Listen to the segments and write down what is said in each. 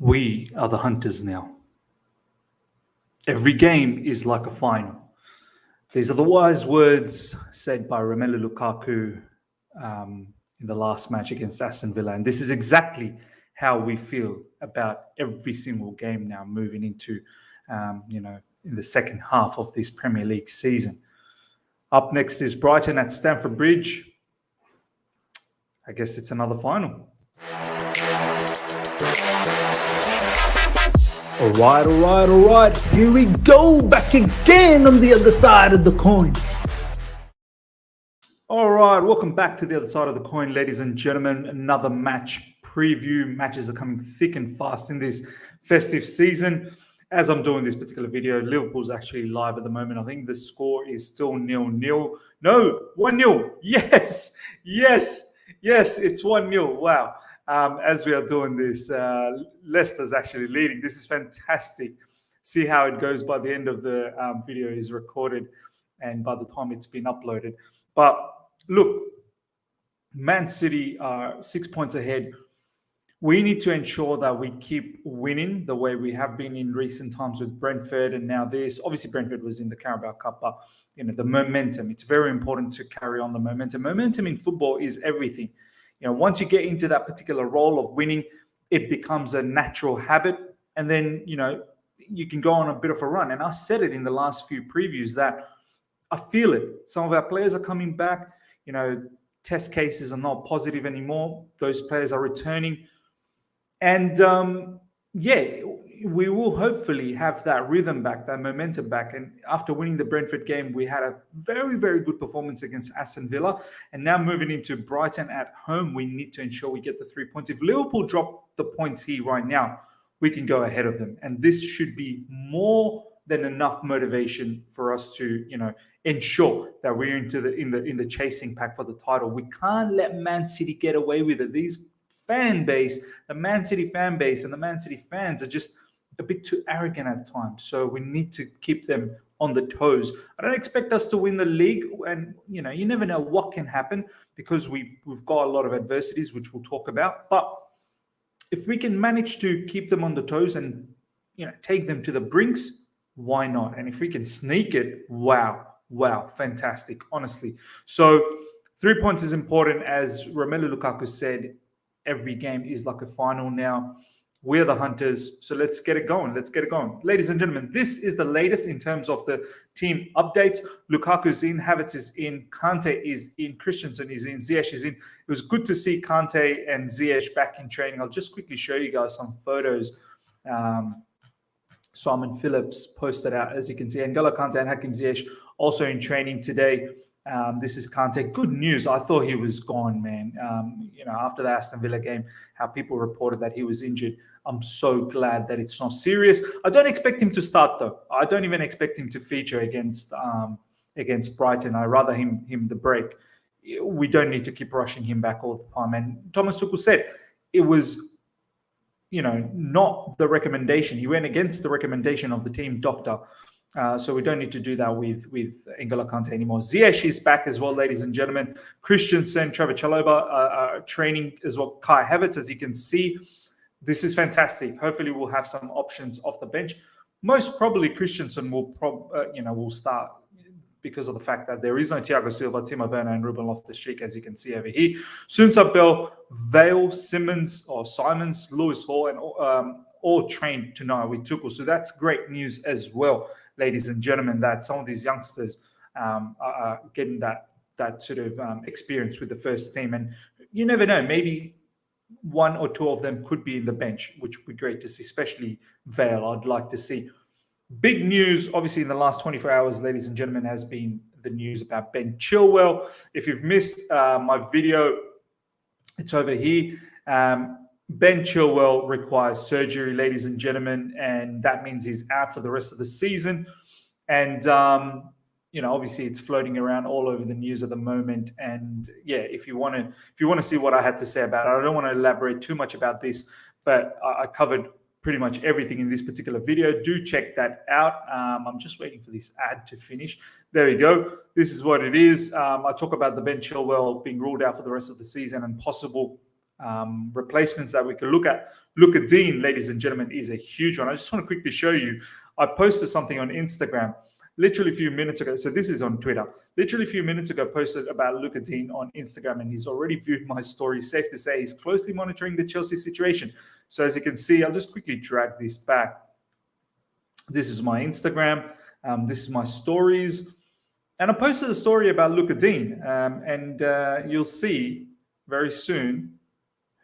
We are the hunters now. Every game is like a final. These are the wise words said by Romelu Lukaku in the last match against Aston Villa. And this is exactly how we feel about every single game now moving into, in the second half of this Premier League season. Up next is Brighton at Stamford Bridge. I guess it's another final. All right. Here we go, back again on the other side of the coin. All right, welcome back to the other side of the coin, ladies and gentlemen. Another match preview. Matches are coming thick and fast in this festive season. As I'm doing this particular video, Liverpool's actually live at the moment. I think the score is still 0-0. No, 1-0. Yes, it's 1-0. Wow. As we are doing this, Leicester's actually leading. This is fantastic. See how it goes by the end of the video is recorded and by the time it's been uploaded. But look, Man City are 6 points ahead. We need to ensure that we keep winning the way we have been in recent times with Brentford and now this. Obviously, Brentford was in the Carabao Cup, but the momentum. It's very important to carry on the momentum. Momentum in football is everything. Once you get into that particular role of winning, it becomes a natural habit. And then, you can go on a bit of a run. And I said it in the last few previews that I feel it. Some of our players are coming back. Test cases are not positive anymore. Those players are returning. And, we will hopefully have that rhythm back, that momentum back. And after winning the Brentford game, we had a very, very good performance against Aston Villa. And now moving into Brighton at home, we need to ensure we get the 3 points. If Liverpool drop the points here right now, we can go ahead of them. And this should be more than enough motivation for us to, ensure that we're in the chasing pack for the title. We can't let Man City get away with it. These fan base, the Man City fan base and the Man City fans are just a bit too arrogant at times. So we need to keep them on the toes. I don't expect us to win the league, and you never know what can happen because we've got a lot of adversities, which we'll talk about. But if we can manage to keep them on the toes and take them to the brinks, why not? And if we can sneak it, wow, fantastic, honestly. So 3 points is important. As Romelu Lukaku said, every game is like a final now. We're the hunters, so let's get it going. Ladies and gentlemen, this is the latest in terms of the team updates. Lukaku's in, Havertz is in, Kante is in, Christensen is in, Ziyech is in. It was good to see Kante and Ziyech back in training. I'll just quickly show you guys some photos. Simon Phillips posted out, as you can see. N'Golo Kante and Hakim Ziyech also in training today. This is Kante. Good news. I thought he was gone, man. After the Aston Villa game, how people reported that he was injured. I'm so glad that it's not serious. I don't expect him to start, though. I don't even expect him to feature against Brighton. I rather him the break. We don't need to keep rushing him back all the time. And Thomas Tuchel said it was, not the recommendation. He went against the recommendation of the team doctor. So we don't need to do that with N'Golo Kante anymore. Ziyech is back as well, ladies and gentlemen. Christensen, Trevor Chalobah are training as well. Kai Havertz, as you can see. This is fantastic. Hopefully we'll have some options off the bench. Most probably Christensen will start because of the fact that there is no Thiago Silva, Timo Werner, and Ruben Loftus-Cheek, as you can see over here. Soon Bell, Vale, Simons, Lewis Hall, and all trained tonight with Tuchel. So that's great news as well, ladies and gentlemen, that some of these youngsters are getting that sort of experience with the first team. And you never know, maybe one or two of them could be in the bench, which would be great to see, especially Vale. I'd like to see. Big news, obviously, in the last 24 hours, ladies and gentlemen, has been the news about Ben Chilwell. If you've missed my video, it's over here. Ben Chilwell requires surgery, ladies and gentlemen, and that means he's out for the rest of the season. And obviously, it's floating around all over the news at the moment. And if you want to see what I had to say about it, I don't want to elaborate too much about this, but I covered pretty much everything in this particular video. Do check that out. I'm just waiting for this ad to finish. There we go. This is what it is. I talk about the Ben Chilwell being ruled out for the rest of the season and possible replacements that we can look at. Luca Dean, ladies and gentlemen, is a huge one. I just want to quickly show you. I posted something on Instagram literally a few minutes ago. So this is on Twitter. Literally a few minutes ago, posted about Luca Dean on Instagram, and he's already viewed my story. Safe to say he's closely monitoring the Chelsea situation. So as you can see, I'll just quickly drag this back. This is my Instagram. This is my stories. And I posted a story about Luca Dean. And you'll see very soon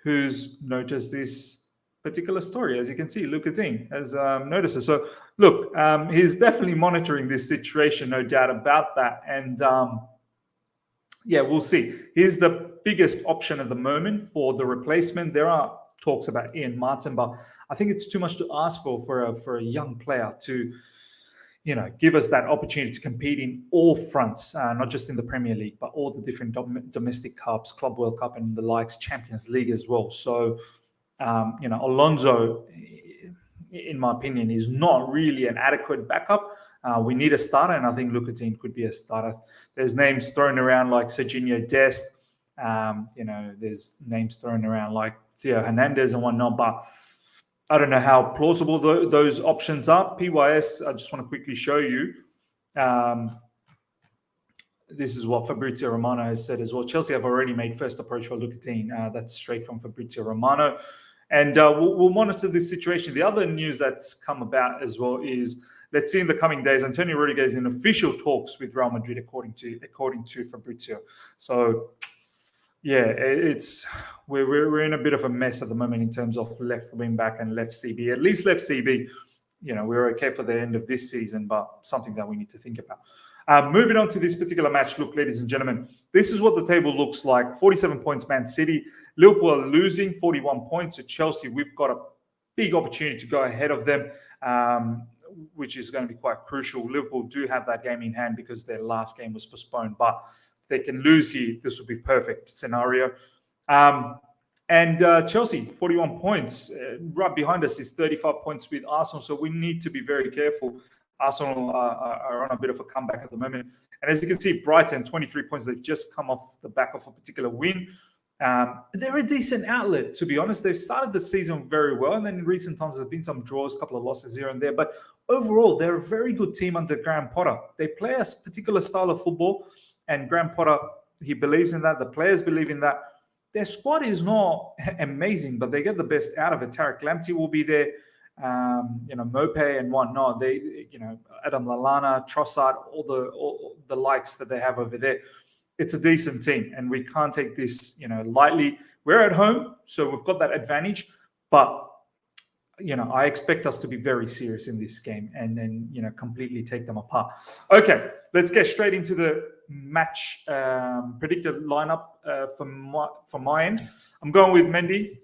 who's noticed this particular story. As you can see, Luca Dean has noticed it. So look, he's definitely monitoring this situation, no doubt about that. And yeah, we'll see. He's the biggest option at the moment for the replacement. There are talks about Ian Martin, but I think it's too much to ask for a young player to, give us that opportunity to compete in all fronts, not just in the Premier League, but all the different domestic cups, Club World Cup, and the likes, Champions League as well. So, Alonso, in my opinion, is not really an adequate backup. We need a starter, and I think Luca Dean could be a starter. There's names thrown around like Serginho Dest. There's names thrown around like Theo Hernandez and whatnot, but I don't know how plausible those options are. PYS, I just want to quickly show you. This is what Fabrizio Romano has said as well. Chelsea have already made first approach for Luca Dean. That's straight from Fabrizio Romano. And we'll monitor this situation. The other news that's come about as well is, let's see in the coming days, Antonio Rudiger is in official talks with Real Madrid, according to Fabrizio. So, yeah, we're in a bit of a mess at the moment in terms of left wing back and left CB. At least left CB, we're okay for the end of this season, but something that we need to think about. Moving on to this particular match, look, ladies and gentlemen, this is what the table looks like. 47 points, Man City. Liverpool are losing 41 points to Chelsea. We've got a big opportunity to go ahead of them, which is going to be quite crucial. Liverpool do have that game in hand because their last game was postponed, but if they can lose here, this would be perfect scenario. And Chelsea, 41 points. Right behind us is 35 points with Arsenal, so we need to be very careful. Arsenal are on a bit of a comeback at the moment. And as you can see, Brighton, 23 points. They've just come off the back of a particular win. They're a decent outlet, to be honest. They've started the season very well, and then in recent times, there's been some draws, a couple of losses here and there. But overall, they're a very good team under Graham Potter. They play a particular style of football, and Graham Potter, he believes in that. The players believe in that. Their squad is not amazing, but they get the best out of it. Tarek Lamptey will be there. Mopé and whatnot. They, Adam Lallana, Trossard, all the likes that they have over there. It's a decent team, and we can't take this, lightly. We're at home, so we've got that advantage. But I expect us to be very serious in this game and then completely take them apart. Okay, let's get straight into the match predicted lineup from my end. I'm going with Mendy.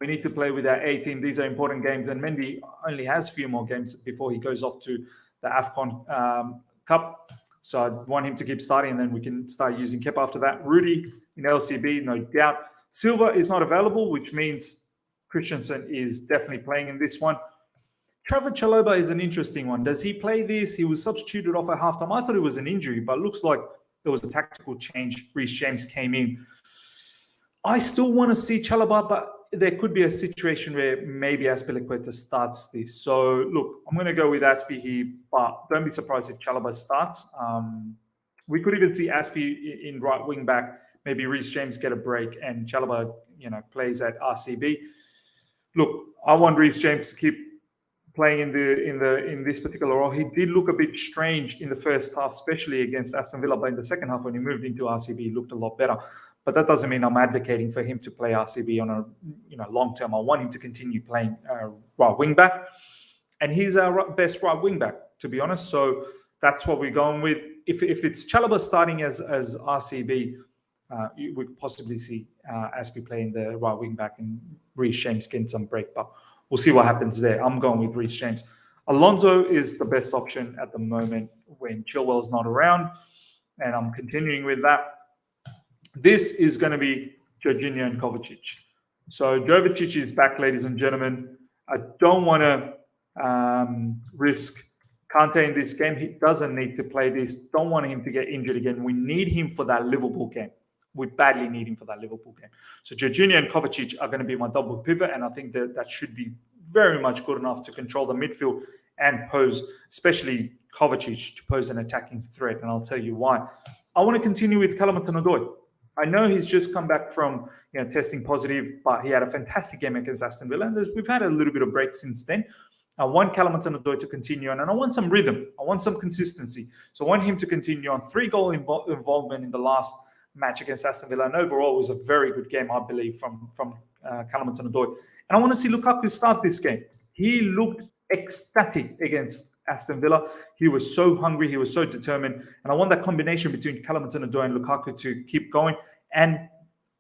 We need to play with our A team. These are important games, and Mendy only has a few more games before he goes off to the AFCON Cup. So I want him to keep starting, and then we can start using Kepa after that. Rudy in LCB, no doubt. Silva is not available, which means Christensen is definitely playing in this one. Trevor Chalobah is an interesting one. Does he play this? He was substituted off at halftime. I thought it was an injury, but it looks like there was a tactical change. Reece James came in. I still want to see Chalobah, but there could be a situation where maybe Azpilicueta starts this. So, look, I'm going to go with Azpi here, but don't be surprised if Chalobah starts. We could even see Azpi in right wing back. Maybe Reece James get a break and Chalobah, plays at RCB. Look, I want Reece James to keep playing in this particular role. He did look a bit strange in the first half, especially against Aston Villa, but in the second half when he moved into RCB, he looked a lot better. But that doesn't mean I'm advocating for him to play RCB on a long term. I want him to continue playing right wing back, and he's our best right wing back, to be honest. So that's what we're going with. If it's Chalobah starting as RCB, we could possibly see Azpi playing the right wing back and Reece James getting some break. But we'll see what happens there. I'm going with Reece James. Alonso is the best option at the moment when Chilwell's not around, and I'm continuing with that. This is going to be Jorginho and Kovacic. So Jovic is back, ladies and gentlemen. I don't want to risk Kante in this game. He doesn't need to play this. Don't want him to get injured again. We need him for that Liverpool game. we badly need him for that Liverpool game. So Jorginho and Kovacic are going to be my double pivot, and I think that should be very much good enough to control the midfield and pose, especially Kovacic, to pose an attacking threat. And I'll tell you why. I want to continue with Callum Hudson-Odoi. I know he's just come back from testing positive, but he had a fantastic game against Aston Villa, and we've had a little bit of break since then. I want Callum Hudson-Odoi to continue on, and I want some rhythm. I want some consistency. So I want him to continue on. 3-goal involvement in the last match against Aston Villa, and overall it was a very good game, I believe, from Callum Hudson-Odoi. And I want to see Lukaku start this game. He looked ecstatic against Aston Villa. He was so hungry. He was so determined. And I want that combination between Callum Hudson-Odoi and Lukaku to keep going, and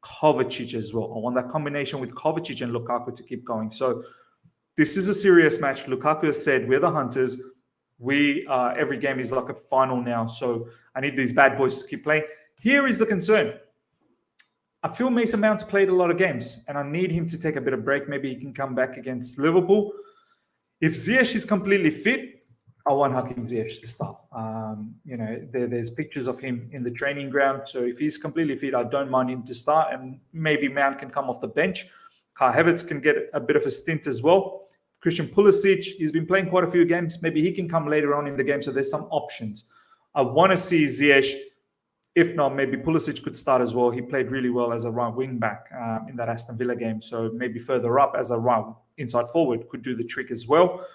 Kovacic as well. I want that combination with Kovacic and Lukaku to keep going. So this is a serious match. Lukaku has said, we're the hunters. Every game is like a final now. So I need these bad boys to keep playing. Here is the concern. I feel Mason Mount's played a lot of games, and I need him to take a bit of break. Maybe he can come back against Liverpool. If Ziyech is completely fit, I want Hakim Ziyech to start. There's pictures of him in the training ground. So if he's completely fit, I don't mind him to start, and maybe Mount can come off the bench. Kai Havertz can get a bit of a stint as well. Christian Pulisic, he's been playing quite a few games. Maybe he can come later on in the game. So there's some options. I want to see Ziyech. If not, maybe Pulisic could start as well. He played really well as a right wing back in that Aston Villa game. So maybe further up as a right inside forward could do the trick as well.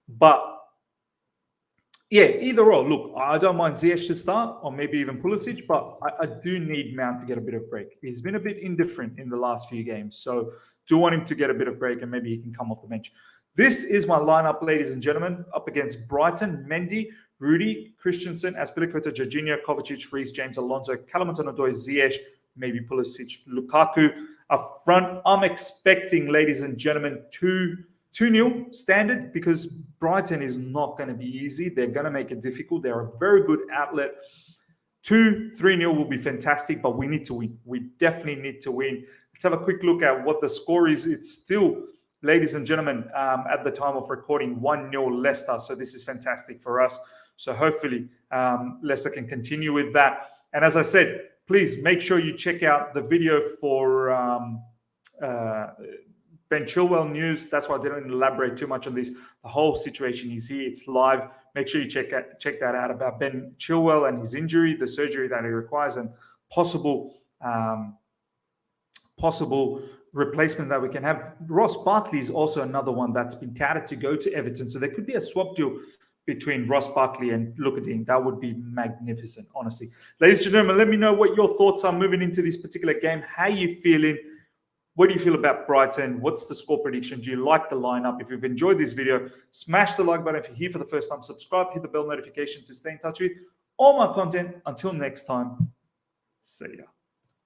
But yeah, either or. Look, I don't mind Ziyech to start, or maybe even Pulisic, but I do need Mount to get a bit of break. He's been a bit indifferent in the last few games. So do want him to get a bit of break, and maybe he can come off the bench. This is my lineup, ladies and gentlemen, up against Brighton: Mendy, Rudy, Christensen, Azpilicueta, Jorginho, Kovacic, Reece James, Alonso, Callum Hudson-Odoi, Ziyech, maybe Pulisic, Lukaku. Up front, I'm expecting, ladies and gentlemen, 2-0 standard, because Brighton is not going to be easy. They're going to make it difficult. They're a very good outlet. 2-3-0 will be fantastic, but we need to win. We definitely need to win. Let's have a quick look at what the score is. It's still, ladies and gentlemen, at the time of recording, 1-0 Leicester. So this is fantastic for us. So hopefully Leicester can continue with that. And as I said, please make sure you check out the video for Ben Chilwell news. That's why I didn't elaborate too much on this. The whole situation is here. It's live. Make sure you check that out about Ben Chilwell and his injury, the surgery that he requires, and possible replacement that we can have. Ross Barkley is also another one that's been touted to go to Everton. So there could be a swap deal between Ross Barkley and Lukaku. That would be magnificent, honestly. Ladies and gentlemen, let me know what your thoughts are moving into this particular game. How are you feeling? What do you feel about Brighton? What's the score prediction? Do you like the lineup? If you've enjoyed this video, smash the like button. If you're here for the first time, subscribe, hit the bell notification to stay in touch with all my content. Until next time, see ya.